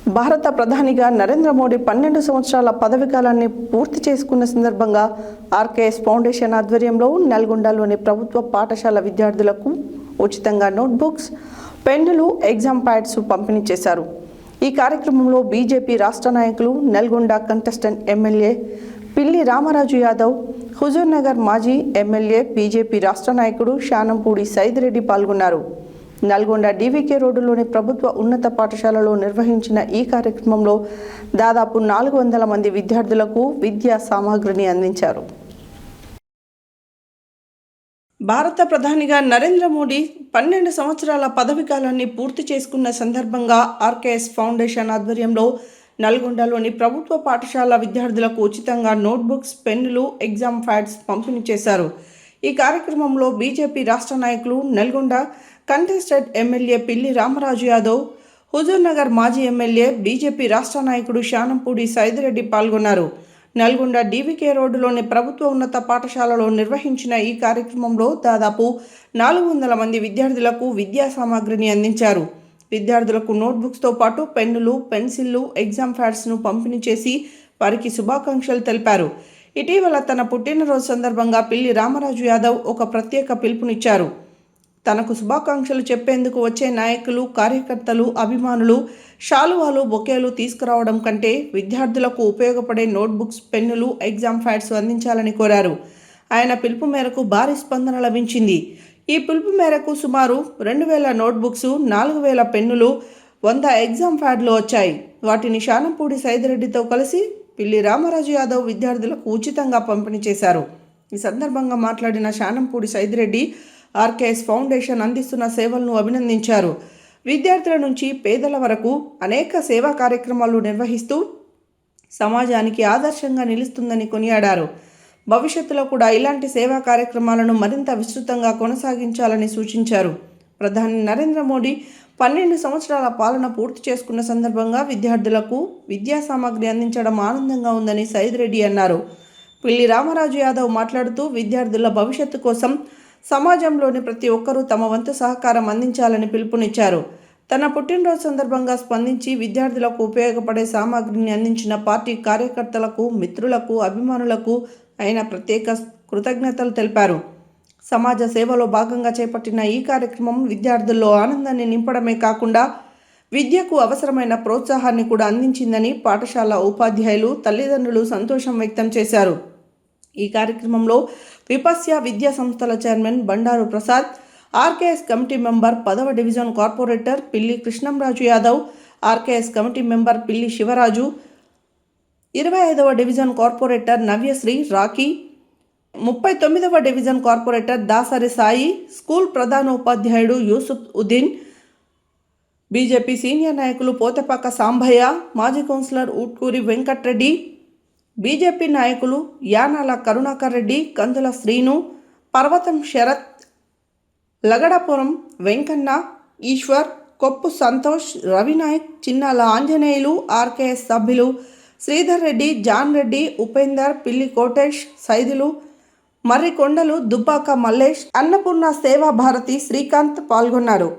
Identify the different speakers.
Speaker 1: భారత ప్రధానిగా నరేంద్ర మోడీ 12 సంవత్సరాల పదవీకాలాన్ని పూర్తి చేసుకున్న సందర్భంగా ఆర్కేఎస్ ఫౌండేషన్ ఆధ్వర్యంలో నల్గొండలోని ప్రభుత్వ పాఠశాల విద్యార్థులకు ఉచితంగా నోట్బుక్స్, పెన్నులు, ఎగ్జామ్ ప్యాడ్స్ పంపిణీ చేశారు. ఈ కార్యక్రమంలో బీజేపీ రాష్ట్ర నాయకులు, నల్గొండ కంటెస్టెంట్ ఎమ్మెల్యే పిల్లి రామరాజు యాదవ్, హుజూర్నగర్ మాజీ ఎమ్మెల్యే బీజేపీ రాష్ట్ర నాయకుడు శానంపూడి సైదిరెడ్డి పాల్గొన్నారు. నల్గొండ డీవీకే రోడ్డులోని ప్రభుత్వ ఉన్నత పాఠశాలలో నిర్వహించిన ఈ కార్యక్రమంలో దాదాపు 400 మంది విద్యార్థులకు విద్యా సామగ్రిని అందించారు. భారత ప్రధానిగా నరేంద్ర మోడీ 12 సంవత్సరాల పదవీకాలాన్ని పూర్తి చేసుకున్న సందర్భంగా ఆర్కేఎస్ ఫౌండేషన్ ఆధ్వర్యంలో నల్గొండలోని ప్రభుత్వ పాఠశాల విద్యార్థులకు ఉచితంగా నోట్బుక్స్, పెన్నులు, ఎగ్జామ్ ప్యాడ్స్ పంపిణీ చేశారు. ఈ కార్యక్రమంలో బీజేపీ రాష్ట్ర నాయకులు, నల్గొండ కంటెస్టెంట్ ఎమ్మెల్యే పిల్లి రామరాజు యాదవ్, హుజూర్నగర్ మాజీ ఎమ్మెల్యే బీజేపీ రాష్ట్ర నాయకుడు శానంపూడి సైదిరెడ్డి పాల్గొన్నారు. నల్గొండ డీవీకే రోడ్డులోని ప్రభుత్వ ఉన్నత పాఠశాలలో నిర్వహించిన ఈ కార్యక్రమంలో దాదాపు 400 మంది విద్యార్థులకు విద్యా సామగ్రిని అందించారు. విద్యార్థులకు నోట్బుక్స్తో పాటు పెన్నులు, పెన్సిళ్లు, ఎగ్జామ్ ప్యాడ్స్ను పంపిణీ చేసి వారికి శుభాకాంక్షలు తెలిపారు. ఇటీవల తన పుట్టినరోజు సందర్భంగా పిల్లి రామరాజు యాదవ్ ఒక ప్రత్యేక పిలుపునిచ్చారు. తనకు శుభాకాంక్షలు చెప్పేందుకు వచ్చే నాయకులు, కార్యకర్తలు, అభిమానులు శాలువాలు, బొకేలు తీసుకురావడం కంటే విద్యార్థులకు ఉపయోగపడే నోట్బుక్స్, పెన్నులు, ఎగ్జామ్ ప్యాడ్స్ అందించాలని కోరారు. ఆయన పిలుపు మేరకు భారీ స్పందన లభించింది. ఈ పిలుపు మేరకు సుమారు 2000 నోట్బుక్స్, 4000 పెన్నులు, 100 ఎగ్జామ్ ప్యాడ్లు వచ్చాయి. వాటిని శానంపూడి సైదిరెడ్డితో కలిసి పిల్లి రామరాజు యాదవ్ విద్యార్థులకు ఉచితంగా పంపిణీ చేశారు. ఈ సందర్భంగా మాట్లాడిన శానంపూడి సైదిరెడ్డి ఆర్కేఎస్ ఫౌండేషన్ అందిస్తున్న సేవలను అభినందించారు. విద్యార్థుల నుంచి పేదల వరకు అనేక సేవా కార్యక్రమాలు నిర్వహిస్తూ సమాజానికి ఆదర్శంగా నిలుస్తుందని కొనియాడారు. భవిష్యత్తులో కూడా ఇలాంటి సేవా కార్యక్రమాలను మరింత విస్తృతంగా కొనసాగించాలని సూచించారు. ప్రధాని నరేంద్ర మోడీ 12 సంవత్సరాల పాలన పూర్తి చేసుకున్న సందర్భంగా విద్యార్థులకు విద్యా సామగ్రి అందించడం ఆనందంగా ఉందని సైదిరెడ్డి అన్నారు. పిల్లి రామరాజు యాదవ్ మాట్లాడుతూ విద్యార్థుల భవిష్యత్తు కోసం సమాజంలోని ప్రతి ఒక్కరూ తమ వంతు సహకారం అందించాలని పిలుపునిచ్చారు. తన పుట్టినరోజు సందర్భంగా స్పందించి విద్యార్థులకు ఉపయోగపడే సామాగ్రిని అందించిన పార్టీ కార్యకర్తలకు, మిత్రులకు, అభిమానులకు ఆయన ప్రత్యేక కృతజ్ఞతలు తెలిపారు. సమాజ సేవలో భాగంగా చేపట్టిన ఈ కార్యక్రమం విద్యార్థుల్లో ఆనందాన్ని నింపడమే కాకుండా విద్యకు అవసరమైన ప్రోత్సాహాన్ని కూడా అందించిందని పాఠశాల ఉపాధ్యాయులు, తల్లిదండ్రులు సంతోషం వ్యక్తం చేశారు. ఈ కార్యక్రమంలో విపస్య విద్యా సంస్థల chairman Bandaru Prasad, RKS committee member 10వ division corporator Pilli Krishnamraju Yadav, RKS committee member Pilli Sivaraju, 25వ డివిజన్ కార్పొరేటర్ నవ్యశ్రీ రాఖీ, 39వ division corporator Dasari Sai, school ప్రధానోపాధ్యాయుడు యూసుఫ్ ఉద్దీన్, బీజేపీ సీనియర్ నాయకులు పోతపాక సాంబయ్య, మాజీ కౌన్సిలర్ ఊట్కూరి వెంకట్రెడ్డి, బీజేపీ నాయకులు యానాల కరుణాకర్ రెడ్డి, కందుల శ్రీను, పర్వతం శరత్, లగడపురం వెంకన్న, ఈశ్వర్, కొప్పు సంతోష్, రవినాయక్, చిన్నాల ఆంజనేయులు, ఆర్కేఎస్ సభ్యులు శ్రీధర్ రెడ్డి, జాన్ రెడ్డి, ఉపేందర్, పిల్లి కోటేష్, సైదులు, మర్రికొండలు, దుబ్బాక మల్లేష్, అన్నపూర్ణ సేవా భారతి శ్రీకాంత్ పాల్గొన్నారు.